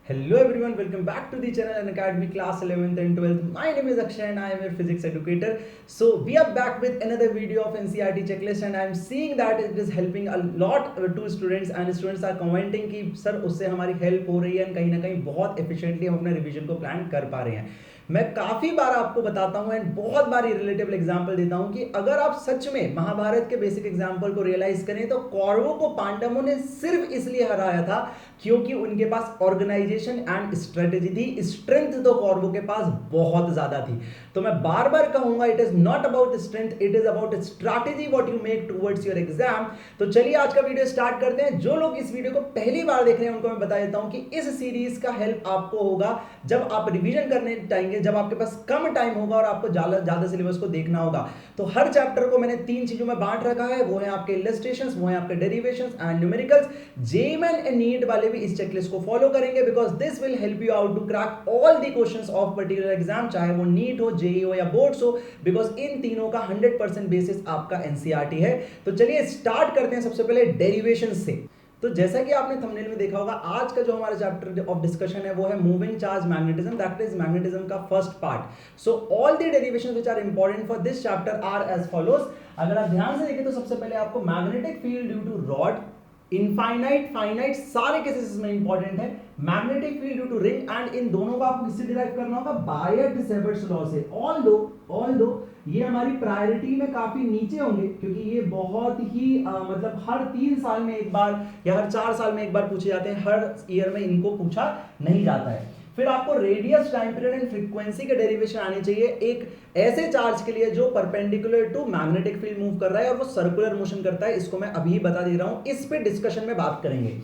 Hello everyone, welcome back to the channel and Academy class 11th and 12th. My name is Akshay and I am your physics educator. So we are back with another video of NCERT checklist and I am seeing that it is helping a lot to students and students are commenting कि sir उससे हमारी help हो रही है और कहीं ना कहीं बहुत efficiently हम अपने रिवीजन को प्लान कर पा रहे हैं। मैं काफी बार आपको बताता हूं एंड बहुत बार रिलेटेबल एग्जांपल देता हूं कि अगर आप सच में महाभारत के बेसिक एग्जांपल को रियलाइज करें तो कौरवों को पांडवों ने सिर्फ इसलिए हराया था क्योंकि उनके पास ऑर्गेनाइजेशन एंड स्ट्रेटेजी थी। स्ट्रेंथ तो कौरवों के पास बहुत ज्यादा थी। तो मैं बार बार कहूंगा it is not about strength, it is about strategy what you make towards your exam. तो चलिए आज का वीडियो स्टार्ट करते हैं। जो लोग इस वीडियो को पहली बार देख रहे हैं उनको मैं बता देता हूं कि इस सीरीज का हेल्प आपको होगा जब आप रिवीजन करने जाएंगे, जब आपके पास कम टाइम होगा और आपको ज्यादा सिलेबस को देखना होगा। तो हर चैप्टर को मैंने 3 चीजों में बांट रखा है, वो है आपके इलस्ट्रेशंस, वो है आपके derivations and numericals. JEE and NEET वाले भी इस चेकलिस्ट को फॉलो करेंगे because this will help you out to crack all the questions of particular exam, चाहे वो नीट हो, जेईई हो या बोर्ड्स हो, बिकॉज इन तीनों का 100% बेसिस आपका एनसीईआरटी है। तो चलिए स्टार्ट करते हैं सबसे पहले डेरिवेशन से। तो जैसा कि आपने थंबनेल में देखा होगा, आज का जो हमारा चैप्टर ऑफ डिस्कशन है वो है moving charge magnetism, that is magnetism का first part. So all the derivations which are important for this chapter are as follows. अगर आप ध्यान से देखें तो सबसे पहले आपको magnetic field due to rod, infinite, finite सारे केसेस में इंपॉर्टेंट है। Magnetic field due to ring and इन दोनों का आपको किससे डिराइव करना होगा? बायट-सेवर्ट्स लॉ से। ऑल्दो ये हमारी प्रायोरिटी में काफी नीचे होंगे क्योंकि ये बहुत ही मतलब हर 3 साल में एक बार या हर 4 साल में एक बार पूछे जाते हैं, हर ईयर में इनको पूछा नहीं जाता है। फिर आपको radius, time period and frequency के डेरिवेशन आने चाहिए एक ऐसे चार्ज के लिए जो perpendicular to magnetic field move कर रहा है और वो सर्कुलर मोशन करता है। इसको मैं अभी बता दे रहा हूं, इस पे डिस्कशन में बात करेंगे।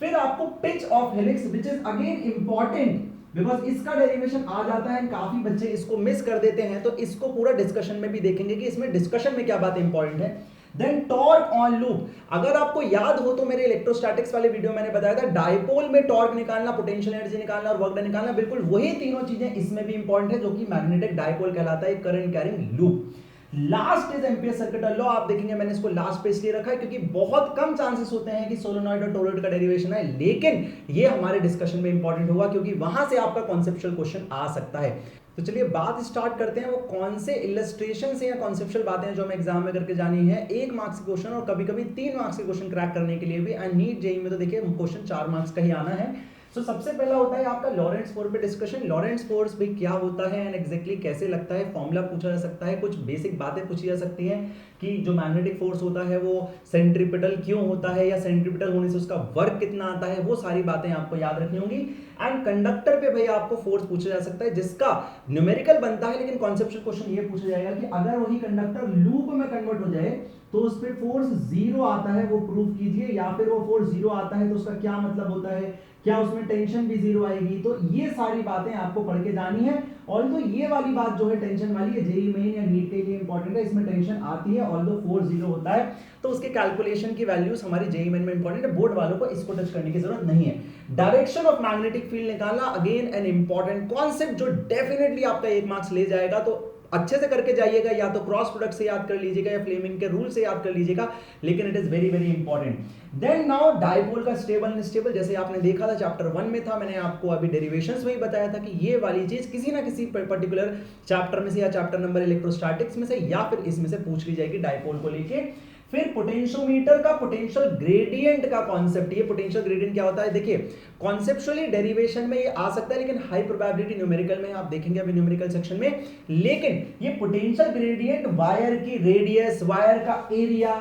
फिर आपको pitch of helix which is again important because इसका डेरिवेशन आ जाता है, काफी बच्चे इसको मिस कर देते हैं, तो इसको पूरा डिस्कशन में भी देखेंगे कि इसमें डिस्कशन में क्या बात इंपॉर्टेंट है। देन टॉर्क ऑन लूप, अगर आपको याद हो तो मेरे इलेक्ट्रोस्टैटिक्स वाले वीडियो मैंने बताया था डायपोल में टॉर्क निकालना, पोटेंशियल एनर्जी निकालना और वर्क डन निकालना, बिल्कुल वही तीनों चीजें इसमें भी इंपॉर्टेंट है जो कि मैग्नेटिक डायपोल कहलाता है, current carrying loop. Last is ampere circuit law. आप देखेंगे मैंने इसको लास्ट पे इसलिए रखा है क्योंकि बहुत कम चांसेस होते हैं कि सोलेनॉइड और टोरॉइड का डेरिवेशन है, लेकिन ये हमारे डिस्कशन में इंपॉर्टेंट होगा क्योंकि वहां से आपका कॉन्सेप्चुअल क्वेश्चन आ सकता है। तो चलिए बात स्टार्ट करते हैं। वो कौन से इलस्ट्रेशन से या कॉन्सेप्चुअल बातें हैं जो हमें एग्जाम में करके जानी है। 1 मार्क्स के क्वेश्चन और कभी कभी 3 मार्क्स के क्वेश्चन क्रैक करने के लिए भी, एंड नीट जेईई में तो देखिए क्वेश्चन 4 मार्क्स का ही आना है। तो सबसे पहला होता है आपका लॉरेंट्ज फोर्स पे डिस्कशन। लॉरेंट्ज फोर्स भी क्या होता है एंड एग्जैक्टली कैसे लगता है, फॉर्मूला पूछा जा सकता है, कुछ बेसिक बातें पूछी जा सकती हैं कि जो मैग्नेटिक फोर्स होता है वो सेंट्रीपिटल क्यों होता है या सेंट्रीपिटल होने से उसका वर्क कितना आता है, वो सारी बातें आपको याद रखनी होंगी। एंड कंडक्टर पे भैया आपको फोर्स पूछा जा सकता है जिसका न्यूमेरिकल बनता है, लेकिन कॉन्सेप्चुअल क्वेश्चन ये पूछा जाएगा कि अगर वही कंडक्टर लूप में कन्वर्ट हो जाए तो उस पे फोर्स 0 आता है, वो प्रूव कीजिए, या फिर वो फोर्स 0 आता है तो उसका क्या मतलब होता है, क्या उसमें टेंशन भी 0 आएगी। तो ये सारी बातें आपको पढ़ के जानी है। ऑल्दो ये वाली बात जो है टेंशन वाली है, जेईई मेन या नीट के लिए इंपॉर्टेंट है, इसमें टेंशन आती है। ऑल्दो फोर्स 0 होता है तो उसके कैलकुलेशन की वैल्यूज हमारी जेईई मेन में इंपॉर्टेंट है, बोर्ड वालों को इसको टच करने की जरूरत नहीं है। डायरेक्शन ऑफ मैग्नेटिक फील्ड निकालना अगेन एन इंपॉर्टेंट कॉन्सेप्ट जो डेफिनेटली आपका 1 मार्क्स ले जाएगा। तो अच्छे से करके जाइएगा, या तो क्रॉस प्रोडक्ट से याद कर लीजिएगा या फ्लेमिंग के रूल से याद कर लीजिएगा, लेकिन it is very very important. Then now dipole का स्टेबल अनस्टेबल, जैसे आपने देखा था चैप्टर 1 में था, मैंने आपको अभी डेरिवेशंस में ही बताया था कि ये वाली चीज किसी ना किसी पर्टिकुलर चैप्टर में से या चैप्टर नंबर इलेक्ट्रोस्टैटिक्स में से या फिर इसमें से पूछ ली जाएगी डायपोल को लेके। फिर पोटेंशियोमीटर का पोटेंशियल ग्रेडियंट का कॉन्सेप्ट, ये पोटेंशियल ग्रेडियंट क्या होता है देखिए, कॉन्सेप्चुअली डेरिवेशन में ये आ सकता है लेकिन हाई प्रोबेबिलिटी न्यूमेरिकल में आप देखेंगे अभी न्यूमेरिकल सेक्शन में। लेकिन ये पोटेंशियल ग्रेडियंट वायर की रेडियस, वायर का एरिया,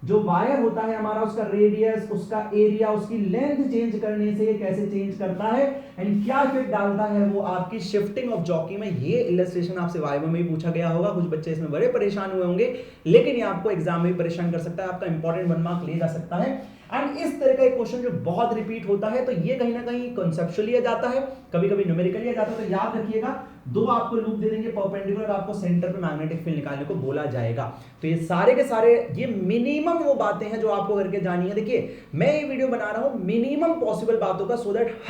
जो वायर होता है हमारा उसका रेडियस, उसका एरिया, उसकी लेंथ चेंज करने से ये कैसे चेंज करता है एंड क्या इफेक्ट डालता है वो आपकी शिफ्टिंग ऑफ जॉकी में। ये इलस्ट्रेशन आपसे वाइवा में ही पूछा गया होगा, कुछ बच्चे इसमें बड़े परेशान हुए होंगे, लेकिन ये आपको एग्जाम में भी परेशान कर सकता है, आपका इंपॉर्टेंट 1 मार्क ले जा सकता है। एंड इस तरह का एक क्वेश्चन जो बहुत रिपीट होता है, तो ये कहीं ना कहीं कॉन्सेप्चुअली आ जाता है, कभी कभी न्यूमेरिकली आ जाता है। तो याद रखिएगा दो आपको लूप दे देंगे परपेंडिकुलर, आपको सेंटर पे मैग्नेटिक फील्ड निकालने को बोला जाएगा। तो ये सारे के सारे ये मिनिमम वो बातें हैं जो आपको करके जानी है। देखिए मैं ये वीडियो बना रहा हूं मिनिमम पॉसिबल बातों का, सो दैट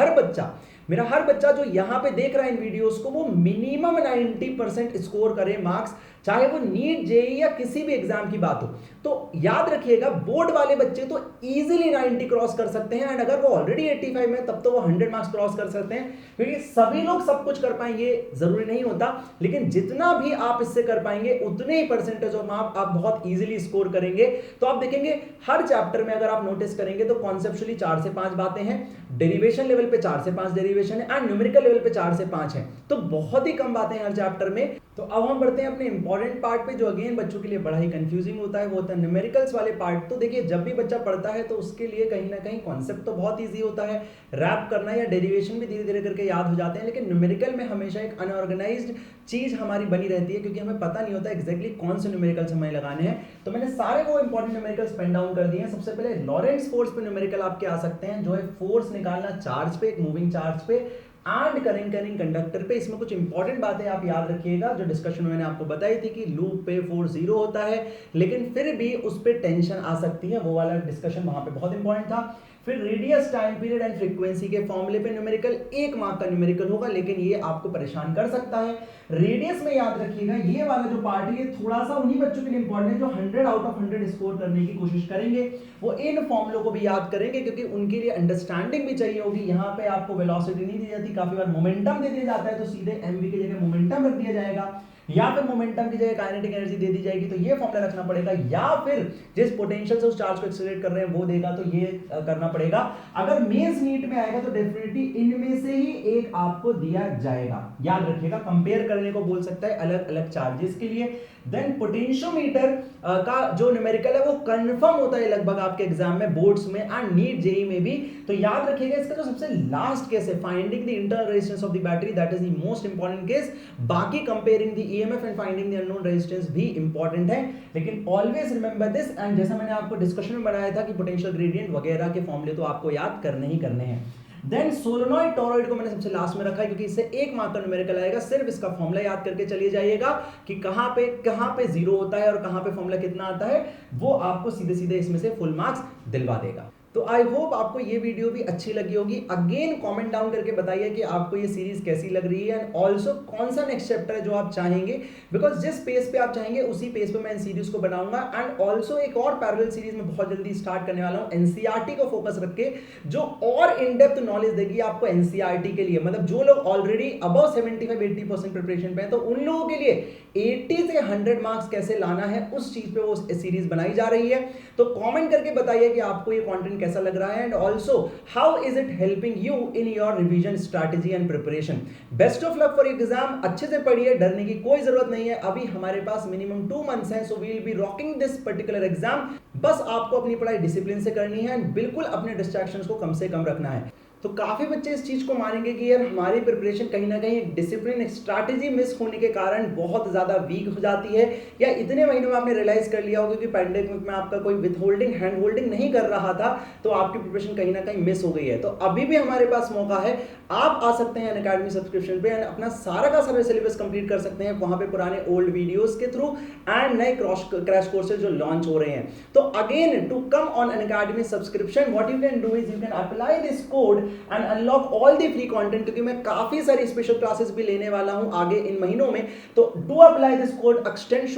मेरा हर बच्चा जो यहां पे देख रहा है इन वीडियोस को, वो मिनिमम 90% स्कोर करे मार्क्स, चाहे वो नीट जेईई या किसी भी एग्जाम की बात हो। तो याद रखिएगा बोर्ड वाले बच्चे तो इजीली 90 क्रॉस कर सकते हैं, एंड अगर वो ऑलरेडी 85 में तब तो वो 100 मार्क्स क्रॉस कर सकते हैं, क्योंकि सभी लोग सब कुछ कर पाएंगे ये जरूरी नहीं होता, लेकिन जितना भी आप इससे कर पाएंगे उतने ही परसेंटेज ऑफ मार्क्स आप बहुत इजीली स्कोर करेंगे। तो आप देखेंगे हर चैप्टर में अगर आप नोटिस करेंगे तो कॉन्सेप्चुअली 4 से 5 बातें हैं, डेरिवेशन लेवल पे 4 से 5 डेरिवेशन है, एंड न्यूमेरिकल लेवल पे 4 से 5 है। तो बहुत ही कम बातें हैं हर चैप्टर में। तो अब हम बढ़ते हैं अपने इंपॉर्टेंट पार्ट पे, जो अगेन बच्चों के लिए बड़ा ही कंफ्यूजिंग होता है, वो होता है न्यूमेरिकल्स वाले पार्ट। तो देखिए जब भी बच्चा पढ़ता है तो उसके लिए कहीं ना कहीं कॉन्सेप्ट तो बहुत ईजी होता है, रैप करना या डेरिवेशन भी धीरे धीरे करके याद हो जाते हैं, लेकिन न्यूमेरिकल में हमेशा एक अनऑर्गेनाइज्ड चीज हमारी बनी रहती है, क्योंकि हमें पता नहीं होता एग्जैक्टली कौन से न्यूमेरिकल्स हमें लगाने हैं। तो मैंने सारे वो इंपॉर्टेंट न्यूमेरिकल्स पेन डाउन कर दिए हैं। सबसे पहले लॉरेंट्ज फोर्स पे न्यूमेरिकल आपके आ सकते हैं, जो है फोर्स निकालना चार्ज पे, एक मूविंग चार्ज पे, एंड करंट कंडक्टर पे। इसमें कुछ इंपॉर्टेंट बातें आप याद रखिएगा, जो डिस्कशन में मैंने आपको बताई थी कि लूप पे फोर्स 0 होता है, लेकिन फिर भी उस पे टेंशन आ सकती है, वो वाला डिस्कशन वहां पे बहुत इंपॉर्टेंट था। फिर radius, time period and frequency के फॉर्मूले पे न्यूमेरिकल 1 मार्क का न्यूमेरिकल होगा, लेकिन ये आपको परेशान कर सकता है। रेडियस में याद रखिएगा ये वाला जो पार्ट है ये थोड़ा सा उन्हीं बच्चों के लिए इंपॉर्टेंट है जो 100 आउट ऑफ 100 स्कोर करने की कोशिश करेंगे, वो इन फॉर्मूलों को भी याद करेंगे, क्योंकि उनके लिए अंडरस्टैंडिंग भी चाहिए होगी। यहाँ पे आपको वेलोसिटी नहीं दी जाती, काफी बार मोमेंटम दे दिया जाता है, तो सीधे mv की जगह मोमेंटम रख दिया जाएगा, या फिर मोमेंटम की जगह काइनेटिक एनर्जी दे दी जाएगी, तो ये फॉर्मूला रखना पड़ेगा, या फिर जिस पोटेंशियल से उस चार्ज को एक्सेलरेट कर रहे हैं वो देगा, तो ये करना पड़ेगा। अगर मेंस नीट में आएगा तो डेफिनेटली इनमें से ही एक आपको दिया जाएगा, याद रखिएगा। कंपेयर करने को बोल सकता है अलग अलग चार्जेस के लिए। देन पोटेंशियोमीटर का जो न्यूमेरिकल है वो कंफर्म होता है लगभग आपके एग्जाम में, बोर्ड्स में एंड नीट जेईई में भी। तो याद रखिएगा इसका जो सबसे लास्ट केस है, finding the internal resistance of the battery, that is the most important case. बाकी comparing the EMF and finding the unknown resistance भी इंपॉर्टेंट है, लेकिन ऑलवेज रिमेंबर दिस। एंड जैसा मैंने आपको डिस्कशन में बताया था कि पोटेंशियल ग्रेडियंट वगैरह के फॉर्मूले तो आपको याद करने ही करने हैं। देन सोलेनॉइड टॉरॉइड को मैंने सबसे लास्ट में रखा है, क्योंकि इससे 1 मार्क का न्यूमेरिकल आएगा। सिर्फ इसका फॉर्मूला याद करके चलिए जाइएगा कि कहां पे 0 होता है और कहां पे फॉर्मूला कितना आता है, वो आपको सीधे सीधे इसमें से फुल मार्क्स दिलवा देगा। तो आई होप आपको ये वीडियो भी अच्छी लगी होगी। अगेन कमेंट डाउन करके बताइए कि आपको ये सीरीज कैसी लग रही है, एंड ऑल्सो कौन सा नेक्स्ट चैप्टर है जो आप चाहेंगे, बिकॉज जिस पेज पे आप चाहेंगे उसी पेज पे मैं इन सीरीज को बनाऊंगा। एंड ऑल्सो एक और पैरेलल सीरीज में बहुत जल्दी स्टार्ट करने वाला हूं, एनसीईआरटी को फोकस रख के, जो और इन डेप्थ नॉलेज देगी आपको एनसीईआरटी के लिए। मतलब जो लोग ऑलरेडी अबव 75-80% प्रिपरेशन पे हैं, तो उन लोगों के लिए 80 से 100 मार्क्स कैसे लाना है उस चीज पे वो सीरीज बनाई जा रही है। तो कमेंट करके बताइए कि आपको ये कंटेंट कैसा लग रहा है, and also how is it helping you in your revision strategy and preparation. Best of luck for exam. अच्छे से पढ़िए, डरने की कोई जरूरत नहीं है। अभी हमारे पास मिनिमम 2 मंथ्स हैं, so we will be rocking this particular exam. बस आपको अपनी पढ़ाई डिसिप्लिन से करनी है, एंड बिल्कुल अपने डिस्ट्रैक्शंस को कम से कम रखना है। तो काफी बच्चे इस चीज को मानेंगे कि यार हमारी प्रिपरेशन कहीं ना कहीं एक डिसिप्लिन, एक स्ट्रैटेजी मिस होने के कारण बहुत ज्यादा वीक हो जाती है, या इतने महीनों में आपने रियलाइज कर लिया होगा कि पैंडेमिक में आपका कोई विथ होल्डिंग, हैंड होल्डिंग नहीं कर रहा था, तो आपकी प्रिपरेशन कहीं ना कहीं मिस हो गई है। तो अभी भी हमारे पास मौका है, आप आ सकते हैं अनअकैडमी सब्सक्रिप्शन पे, एंड अपना सारा का सारा सिलेबस कंप्लीट कर सकते हैं वहां पे पुराने ओल्ड वीडियोस के थ्रू, एंड नए क्रैश कोर्सेज जो लॉन्च हो रहे हैं। तो again to come on Unacademy subscription, what you can do is you can apply this code and unlock all the free content, क्योंकि मैं काफी सारी स्पेशल क्लासेस भी लेने वाला हूं आगे इन महीनों में। तो do apply this code extend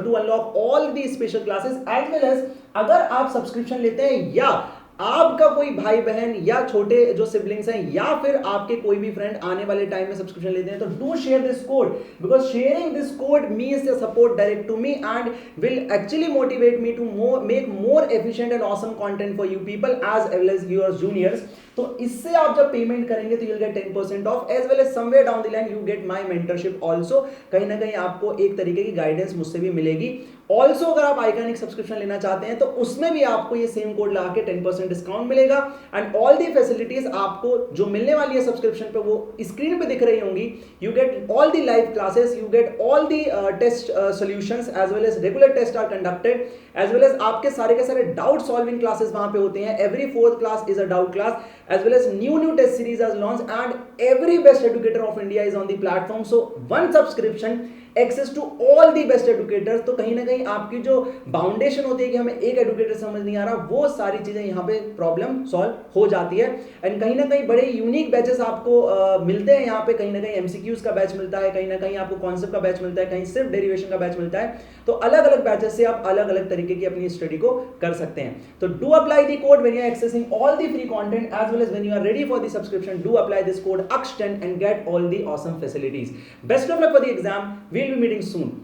to unlock all the special classes, as well as अगर आप सब्सक्रिप्शन लेते हैं, या आपका कोई भाई बहन या छोटे जो सिबलिंग्स हैं, या फिर आपके कोई भी फ्रेंड आने वाले टाइम में सब्सक्रिप्शन लेते हैं, तो do share this code, because sharing this code means your support direct to me and will actually motivate me to make more efficient and awesome content for you people as well as your juniors. तो इससे आप जब payment करेंगे तो you will get 10% off, as well as somewhere down the line you get my mentorship also. कहीं ना कहीं आपको एक तरीके की गाइडेंस मुझसे भी मिलेगी। ऑल्सो अगर आप आइकॉनिक सब्सक्रिप्शन लेना चाहते हैं तो उसमें भी आपको ये सेम कोड लगा के 10% डिस्काउंट मिलेगा, एंड ऑल दी फैसिलिटीज आपको जो मिलने वाली है सब्सक्रिप्शन पे वो स्क्रीन पे दिख रही होंगी। You get all the live classes, you get all the test solutions, as well as regular test are conducted, as well as आपके सारे के सारे डाउट सॉल्विंग क्लासेस वहां पे होते हैं। Every 4th class is a doubt class. as well as new test series has launched, and every best educator of India is on the platform. So one subscription access to all the best educators. तो कहीं ना कहीं आपकी जो बाउंडेशन होती है कि हमें एक एडुकेटर समझ नहीं आ रहा, वो सारी चीजें यहाँ पे प्रॉब्लम सॉल्व हो जाती है। एंड कहीं ना कहीं बड़े यूनिक बैचेस आपको मिलते हैं यहाँ पे। कहीं ना कहीं एमसीक्यूज का बैच मिलता है, कहीं ना कहीं आपको कॉन्सेप्ट का बैच मिलता है, कहीं सिर्फ डेरिवेशन का बैच मिलता है। तो अलग अलग बैचेस से आप अलग अलग तरीके की अपनी स्टडी को कर सकते हैं। तो do apply the code when you are accessing all the free content as well as when you are ready for the subscription. Do apply this code AKSH10 and get all the awesome facilities. Best of luck for the exam. We'll be meeting soon.